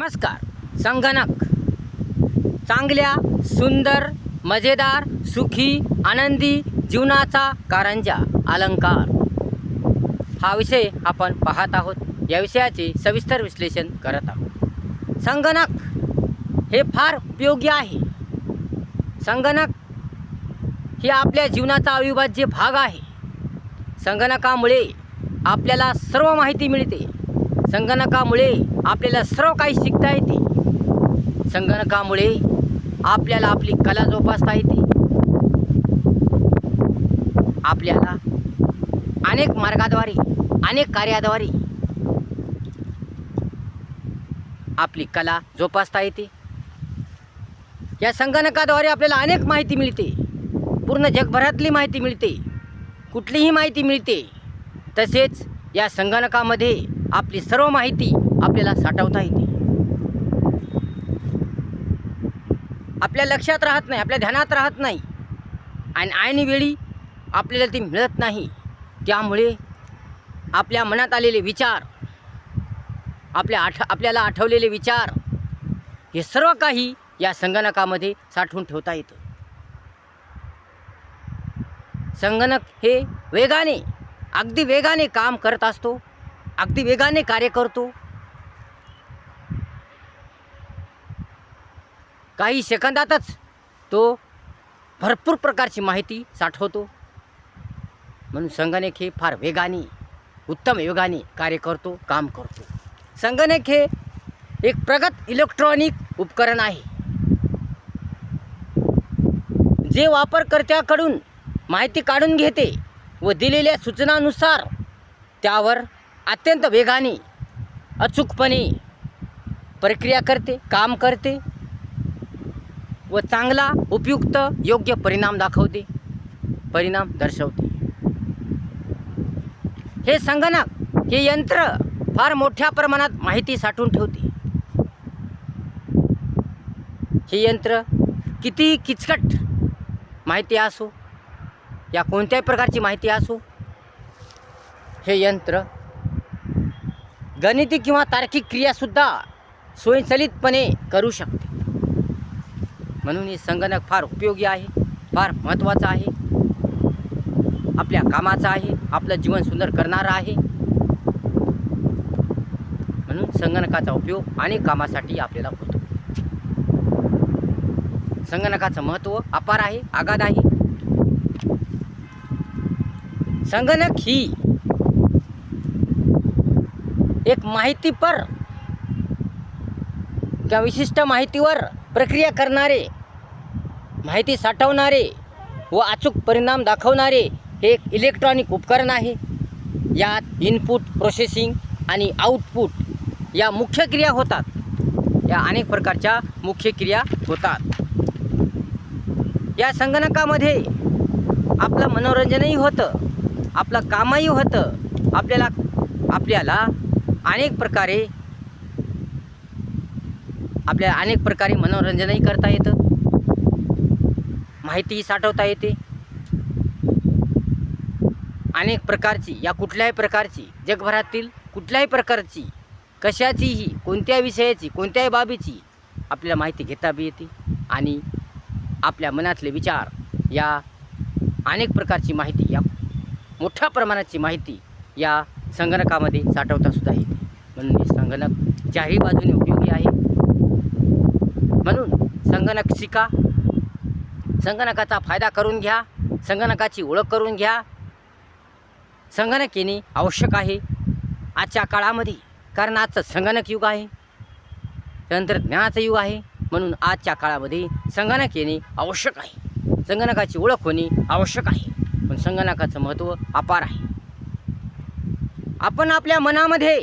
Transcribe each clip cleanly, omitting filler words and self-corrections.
नमस्कार. संगणक चांगल्या, सुंदर, मजेदार, सुखी, आनंदी जीवनाचा कारंजा अलंकार हा विषय आपण पाहत आहोत. या विषयाचे सविस्तर विश्लेषण करत आहोत. संगणक हे फार उपयोगी आहे. संगणक हे आपल्या जीवनाचा अविभाज्य भाग आहे. संगणकामुळे आपल्याला सर्व माहिती मिळते. संगणकामुळे आपल्याला सर्व काही शिकता येते. संगणकामुळे आपल्याला आपली कला जोपासता येते. आपल्याला अनेक मार्गाद्वारे, अनेक कार्याद्वारे आपली कला जोपासता येते. या संगणकाद्वारे आपल्याला अनेक माहिती मिळते. पूर्ण जगभरातली माहिती मिळते. कुठलीही माहिती मिळते. तसेच या संगणकामध्ये आपली सर्व माहिती आपल्याला साठवता येते. आपल्या लक्षात राहत नाही, आपल्या ध्यानात राहत नाही आणि ऐन वेळी आपल्याला ती मिळत नाही. त्यामुळे आपल्या मनात आलेले विचार, आपल्याला आठवलेले विचार हे सर्व काही या संगणकामध्ये साठवून ठेवता येतं. संगणक हे वेगाने, अगदी वेगाने काम करत असतो. अगदी वेगाने कार्य करतो. काही सेकंदातच तो भरपूर प्रकारची माहिती साठवतो. म्हणून संगणक हे फार वेगाने, उत्तम वेगाने कार्य करतो, काम करतो. संगणक हे एक प्रगत इलेक्ट्रॉनिक उपकरण आहे, जे वापरकर्त्याकडून माहिती काढून घेते व दिलेल्या सूचनानुसार त्यावर अत्यंत वेगाने, अचूकपणे प्रक्रिया करते, काम करते व चांगला, उपयुक्त, योग्य परिणाम दर्शवते. हे संगणक, हे यंत्र फार मोठ्या प्रमाणात माहिती साठवून ठेवते. हे यंत्र किती किचकट माहिती असो, या कोणत्याही प्रकारची माहिती असो, हे यंत्र गणिती किंवा तार्किक क्रियासुद्धा स्वयंचलितपणे करू शकते. म्हणून हे संगणक फार उपयोगी आहे, फार महत्त्वाचं आहे, आपल्या कामाचं आहे, आपलं जीवन सुंदर करणारं आहे. म्हणून संगणकाचा उपयोग अनेक कामासाठी आपल्याला होतो. संगणकाचं महत्त्व अपार आहे, अगाध आहे. संगणक ही एक माहितीपर किंवा विशिष्ट माहितीवर प्रक्रिया करणारे, माहिती साठवणारे व अचूक परिणाम दाखवणारे हे एक इलेक्ट्रॉनिक उपकरण आहे. यात इनपुट, प्रोसेसिंग आणि आउटपुट या मुख्य क्रिया होतात. या अनेक प्रकारच्या मुख्य क्रिया होतात. या संगणकामध्ये आपलं मनोरंजनही होतं, आपलं कामही होतं. आपल्याला अनेक प्रकारे मनोरंजनही करता येतं, माहितीही साठवता येते. अनेक प्रकारची, या कुठल्याही प्रकारची, जगभरातील कुठल्याही प्रकारची, कशाचीही, कोणत्याही विषयाची, कोणत्याही बाबीची आपल्याला माहिती घेता बी येते. आणि आपल्या मनातले विचार, या अनेक प्रकारची माहिती, या मोठ्या प्रमाणाची माहिती या संगणकामध्ये साठवतासुद्धा येते. म्हणून हे संगणक चारही बाजूने उपयोगी आहे. म्हणून संगणक शिका, संगणकाचा फायदा करून घ्या, संगणकाची ओळख करून घ्या. संगणक येणे आवश्यक आहे आजच्या काळामध्ये, कारण आजचं संगणक युग आहे, तंत्रज्ञानाचं युग आहे. म्हणून आजच्या काळामध्ये संगणक येणे आवश्यक आहे, संगणकाची ओळख होणे आवश्यक आहे. पण संगणकाचं महत्त्व अपार आहे. आपण आपल्या मनामध्ये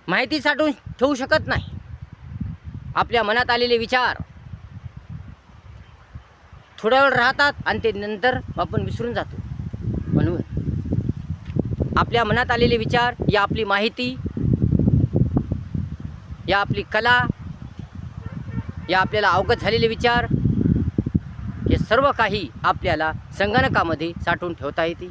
माहिती साठवून ठेवू शकत नाही. आपल्या मनात आलेले विचार थोड्या वेळ राहतात आणि ते नंतर आपण विसरून जातो. म्हणून आपल्या मनात आलेले विचार, या आपली माहिती, या आपली कला, या आपल्याला अवगत झालेले विचार, हे सर्व काही आपल्याला संगणकामध्ये साठवून ठेवता येते.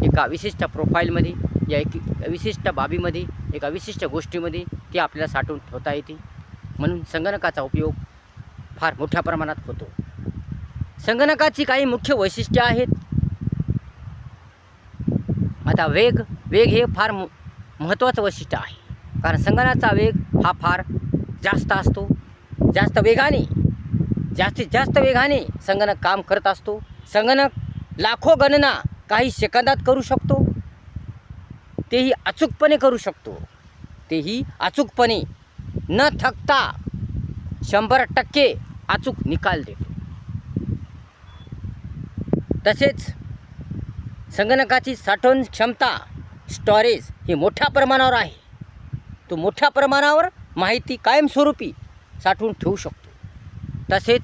एका विशिष्ट प्रोफाईलमध्ये, या एक विशिष्ट बाबीमध्ये, एका विशिष्ट गोष्टीमध्ये ती आपल्याला साठवून ठेवता येते. म्हणून संगणकाचा उपयोग फार मोठ्या प्रमाणात होतो. संगणकाची काही मुख्य वैशिष्ट्ये आहेत. आता वेग हे फार महत्त्वाचं वैशिष्ट्य आहे. कारण संगणकाचा वेग हा फार जास्त असतो. जास्तीत जास्त वेगाने संगणक काम करत असतो. संगणक लाखो गणना काही सेकंदात करू शकतो. तेही अचूकपणे न थकता 100% अचूक निकाल देतो. तसेच संगणकाची साठवण क्षमता स्टोरेज हे मोठ्या प्रमाणावर आहे. तो मोठ्या प्रमाणावर माहिती कायमस्वरूपी साठवून ठेवू शकतो. तसेच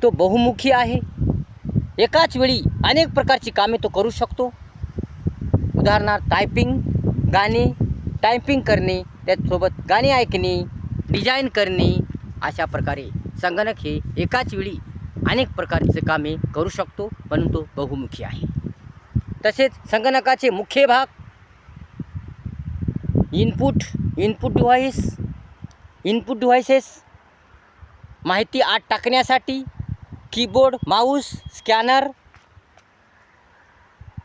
तो बहुमुखी आहे. एकाच वेळी अनेक प्रकारची कामे तो करू शकतो. उदाहरणार्थ टायपिंग करणे, त्याचसोबत गाणे ऐकणे, डिझाईन करणे, अशा प्रकारे संगणक हे एकाच वेळी अनेक प्रकारचे कामे करू शकतो. म्हणून तो बहुमुखी आहे. तसेच संगणकाचे मुख्य भाग इनपुट डिव्हाइसेस, माहिती आत टाकण्यासाठी कीबोर्ड, माऊस, स्कॅनर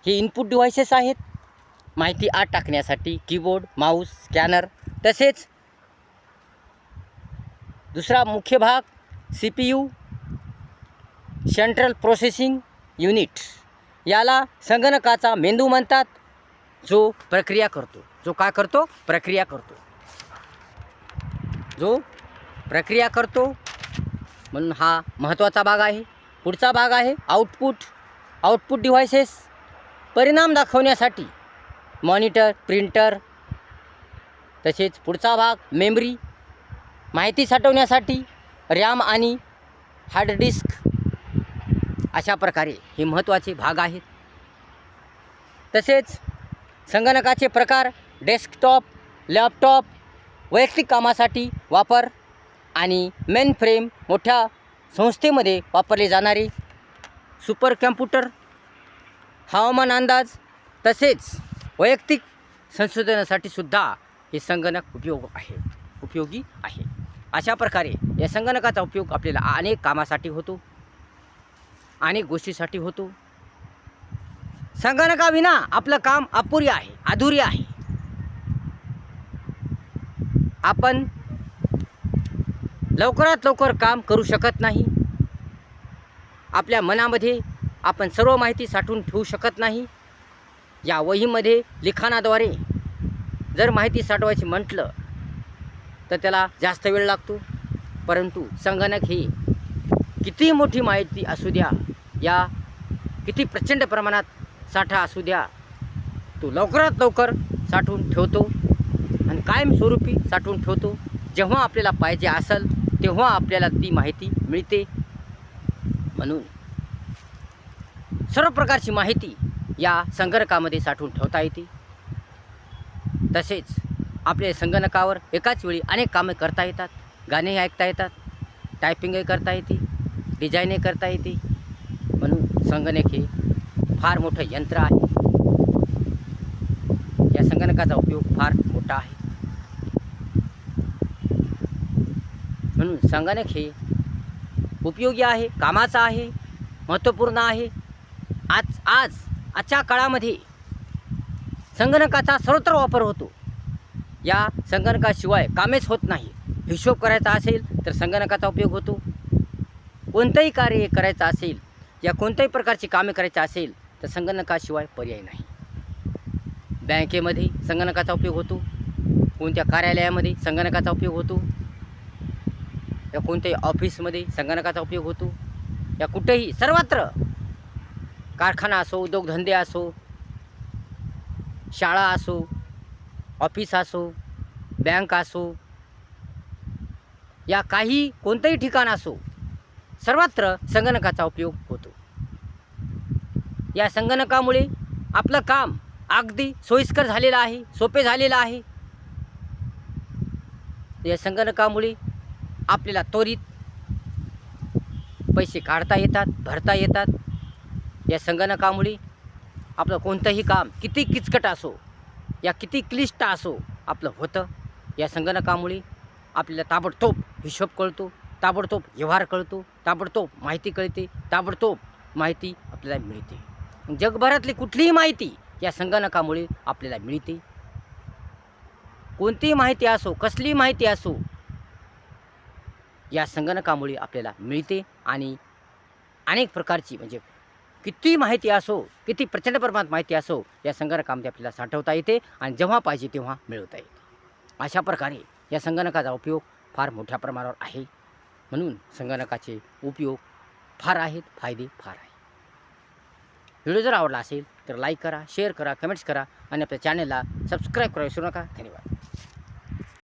हे इनपुट डिव्हाइसेस आहेत. माहिती आत टाकण्यासाठी कीबोर्ड, माऊस, स्कॅनर. तसेच दुसरा मुख्य भाग CPU, सेंट्रल प्रोसेसिंग युनिट, याला संगणकाचा मेंदू म्हणतात, जो प्रक्रिया करतो. म्हणून हा महत्त्वाचा भाग आहे. पुढचा भाग आहे आउटपुट डिव्हाइसेस, परिणाम दाखवण्यासाठी मॉनिटर, प्रिंटर. तसेच पुढचा भाग मेमरी, माहिती साठवण्यासाठी रॅम आणि हार्ड डिस्क. अशा प्रकारे हे महत्त्वाचे भाग आहेत. तसेच संगणकाचे प्रकार डेस्कटॉप, लॅपटॉप, वैयक्तिक कामासाठी वापर आणि मेन फ्रेम, मोठ्या संस्थेमध्ये वापरले जाणारे सुपर कॅम्प्युटर, हवामान अंदाज, तसेच वैयक्तिक संशोधनासाठी सुद्धा हे संगणक उपयोगी आहे. अशा प्रकारे या संगणकाचा उपयोग आपल्याला अनेक कामासाठी होतो, अनेक गोष्टीसाठी होतो. संगणकाविना आपलं काम अधुरी आहे. आपण लवकरात लवकर काम करू शकत नाही. आपल्या मनामध्ये आपण सर्व माहिती साठवून ठेवू शकत नाही. या वहीमध्ये लिखाणाद्वारे जर माहिती साठवायची म्हटलं तर त्याला जास्त वेळ लागतो. परंतु संगणक ही किती मोठी माहिती असू द्या, या किती प्रचंड प्रमाणात साठा असू द्या, तो लवकरात लवकर साठवून ठेवतो आणि कायमस्वरूपी साठवून ठेवतो. जेव्हा आपल्याला पाहिजे असेल तेव्हा आपल्याला ती माहिती मिळते. म्हणून सर्व प्रकारची माहिती या संगणकामध्ये साठवून ठेवता येते. तसेच आपल्या संगणकावर एकाच वेळी अनेक कामे करता येतात. गाणे ऐकता येतात, टायपिंगही करता येते, डिझाईनही करता येते. म्हणून संगणक हे फार मोठं यंत्र आहे. या संगणकाचा उपयोग फार मोठा आहे. म्हणून संगणक हे उपयोगी आहे, कामाचा आहे, महत्त्वपूर्ण आहे. आजच्या काळामध्ये संगणकाचा सर्वत्र वापर होतो. या संगणकाशिवाय कामेच होत नाही. हिशोब करायचा असेल तर संगणकाचा उपयोग होतो. कोणतंही कार्य करायचं असेल या कोणत्याही प्रकारची कामे करायची असेल तर संगणकाशिवाय पर्याय नाही. बँकेमध्ये संगणकाचा उपयोग होतो, कोणत्या कार्यालयामध्ये संगणकाचा उपयोग होतो, या कोणत्याही ऑफिसमध्ये संगणकाचा उपयोग होतो. या कुठेही सर्वत्र, कारखाना असो, उद्योगधंदे असो, शाळा असो, ऑफिस असो, बँक असो, या काही कोणतंही ठिकाण असो, सर्वत्र संगणकाचा उपयोग होतो. या संगणकामुळे आपलं काम अगदी सोयीस्कर झालेलं आहे, सोपे झालेलं आहे. या संगणकामुळे आपल्याला त्वरित पैसे काढता येतात, भरता येतात. या संगणकामुळे आपलं कोणतंही काम किती किचकट असो, या किती क्लिष्ट असो आपलं होतं. या संगणकामुळे आपल्याला ताबडतोब हिशोब कळतो, ताबडतोब व्यवहार कळतो, ताबडतोब माहिती कळते, ताबडतोब माहिती आपल्याला मिळते. जगभरातली कुठलीही माहिती या संगणकामुळे आपल्याला मिळते. कोणतीही माहिती असो, कसलीही माहिती असो, या संगणकामुळे आपल्याला मिळते. आणि अनेक प्रकारची म्हणजे किती माहिती असो, किती प्रचंड प्रमाणात माहिती असो, या संगणकामध्ये आपल्याला साठवता येते आणि जेव्हा पाहिजे तेव्हा मिळवता येते. अशा प्रकारे या संगणकाचा उपयोग फार मोठ्या प्रमाणावर आहे. म्हणून संगणकाचे उपयोग फार आहेत, फायदे फार आहेत. व्हिडिओ जर आवडला असेल तर लाईक करा, शेअर करा, कमेंट्स करा आणि आपल्या चॅनलला सबस्क्राईब करायला विसरू नका. धन्यवाद.